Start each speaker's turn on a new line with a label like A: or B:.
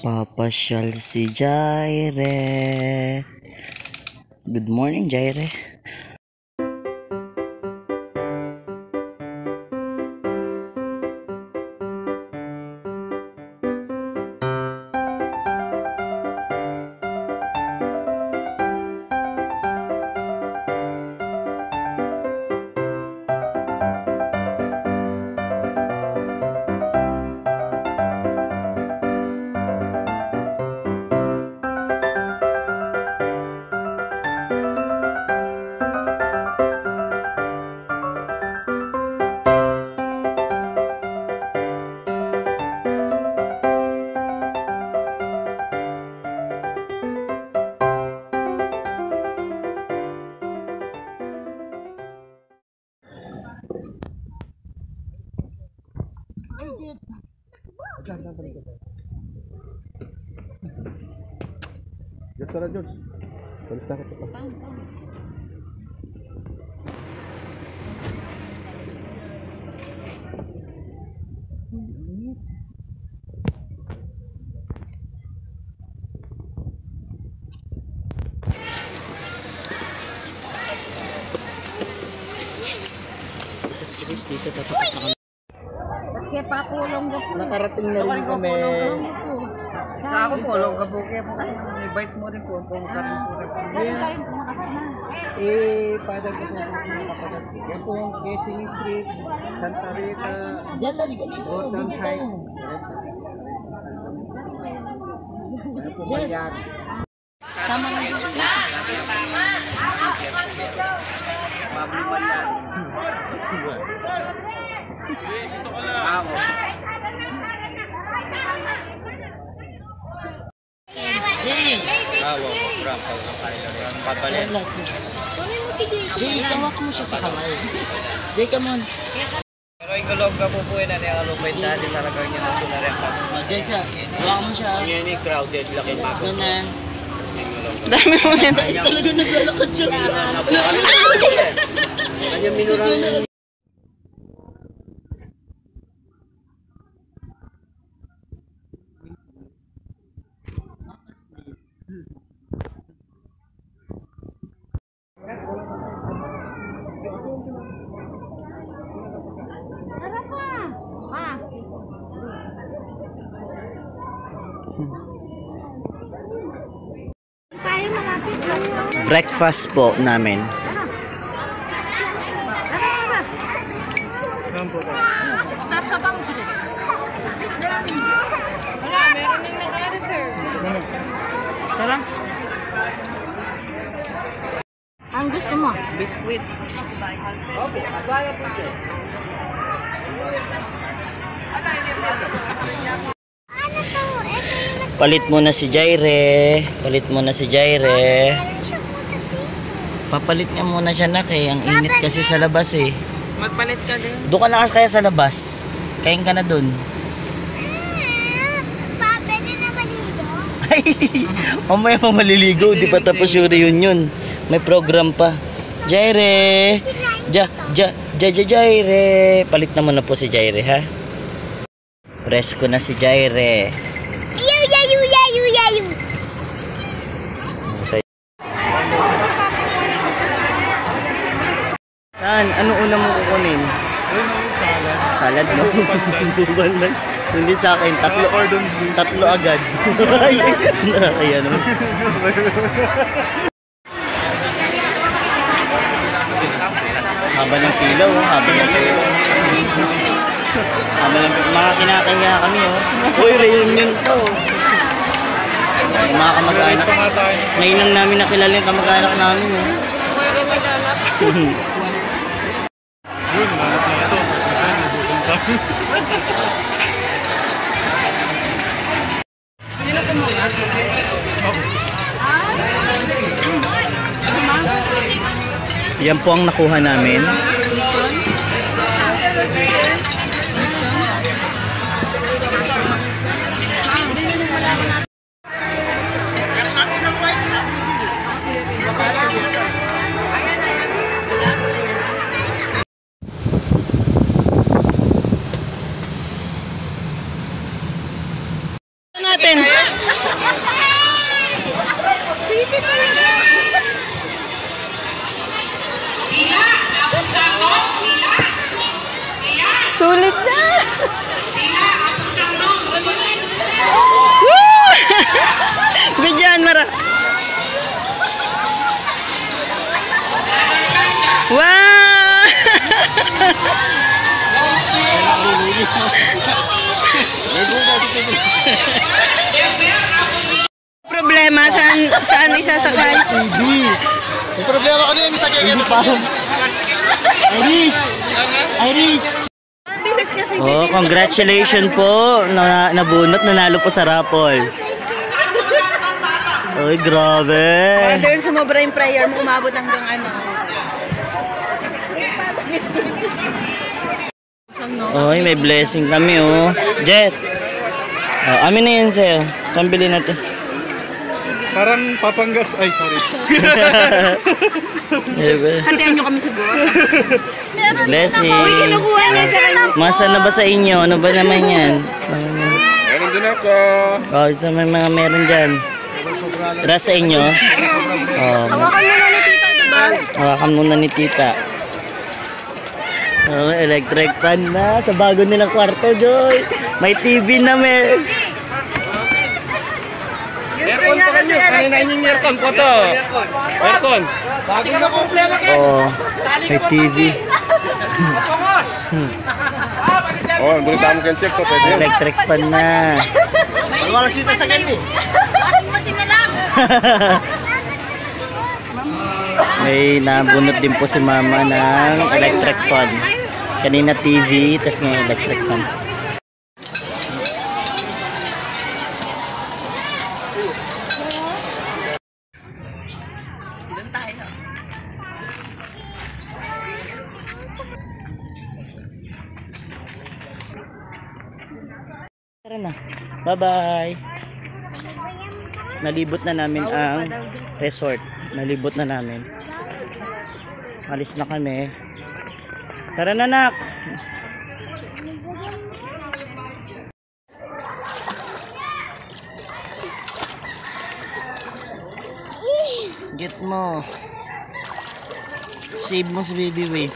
A: Papasyal si Jaire. Good morning, Jaire.
B: George, tara George. Tulis na kita pa.
A: Serius dito tatapat na kami.
C: Kaya pakulong ko po.
A: Nakarating na rin kami.
D: Ako po, long po kaya po. I-bite mo rin po. Kung karin po rin po. Padag po po kapatid. Yan po, Quezon Street, Santa Rita, Golden Heights. Yan po bayan.
C: Sama na yun.
D: Pablo Bayan. Ako.
C: Kunin mo si Jay.
A: Jay, tawak mo siya sa kamay. Jay, come on.
D: Pero igulog ka po po yun na niyakalupay dati talaga niya na sila rin.
A: Jay, siya. Tawak mo siya.
D: Yan yung crowded laki mako.
A: Ganan.
C: Dami mo na.
A: Talaga naglalakad siya.
D: Kanya minurang
C: Tara pa. Tayo malapit lang yun.
A: Breakfast po namin.
C: Start ka bang? Wala, meron nang naka-reserve.
A: Tara.
C: Ang gusto mo?
D: biskuit.
A: Palit mo na si Jaire. Palit mo na si Jaire. Papalit niya muna siya na kaya ang init kasi sa labas eh.
C: Magpalit ka din.
A: Doon ka na kasi kaya sa labas. Kain ka na doon.
C: Pwede na maligo?
A: Ay, mamaya pa maliligo. Di pa tapos yung reunion. May program pa. Jaire. Jaire. Palit na muna po si Jaire ha. Rest ko na si Jaire.
C: Yayu.
A: Saan? Ano ulam mo kukunin? Salad mo? Bubandan. Hindi sa akin. Tatlo agad. Ayan naman. Haba ng pilaw. Haba ng pilaw. Mga kinakaya kami Uy, reunion to. Mga kamag-anak. Ngayon lang namin nakilala yung kamag-anak namin Yan po ang nakuha namin. natin.
C: Sulit na!
A: Woo! Bidyan, Mara. Wow! Problema, saan isasakay?
B: May problema ka din, isa kaya
A: Irish! Oh, congratulations po. Nabunot, nanalo po sa raffle. Uy, grabe.
C: Father, sumobra yung prayer mo, umabot hanggang ano.
A: Uy, may blessing kami, oh. Jet. Oh, amin na yun sa'yo. Saan bilhin natin?
B: Parang papanggas. Ay, sorry.
C: Hantayan nyo kami siguro.
A: Blessing.
C: Uy, kinukuha niya sa kanya.
A: Masa na ba sa inyo? Ano ba naman yan?
B: Meron din ako.
A: Oh, isa may mga meron dyan. Tara sa inyo. Oh,
C: Hawakan mo na ni tita, diba?
A: hawakan muna ni tita. Oh, electric fan na. Sa bago nilang kwarto, Joy. May TV na, may.
B: Aircon pa kanyo. Kanina yung aircon po to. Aircon. Bago na ko.
A: Oh, may TV.
B: Oh, ang dami kang check to. Pwede.
A: Electric fan na.
B: Wala sita sa ganyan.
C: Washing na lang.
A: May nabunot din po si mama ng electric fan. Kanina TV, tas ngayon electric fan. Tara na. Bye-bye. Nalibot na namin ang resort. Nalibot na namin. Alis na kami. Tara na, nak. Get mo. Save mo si baby, wait.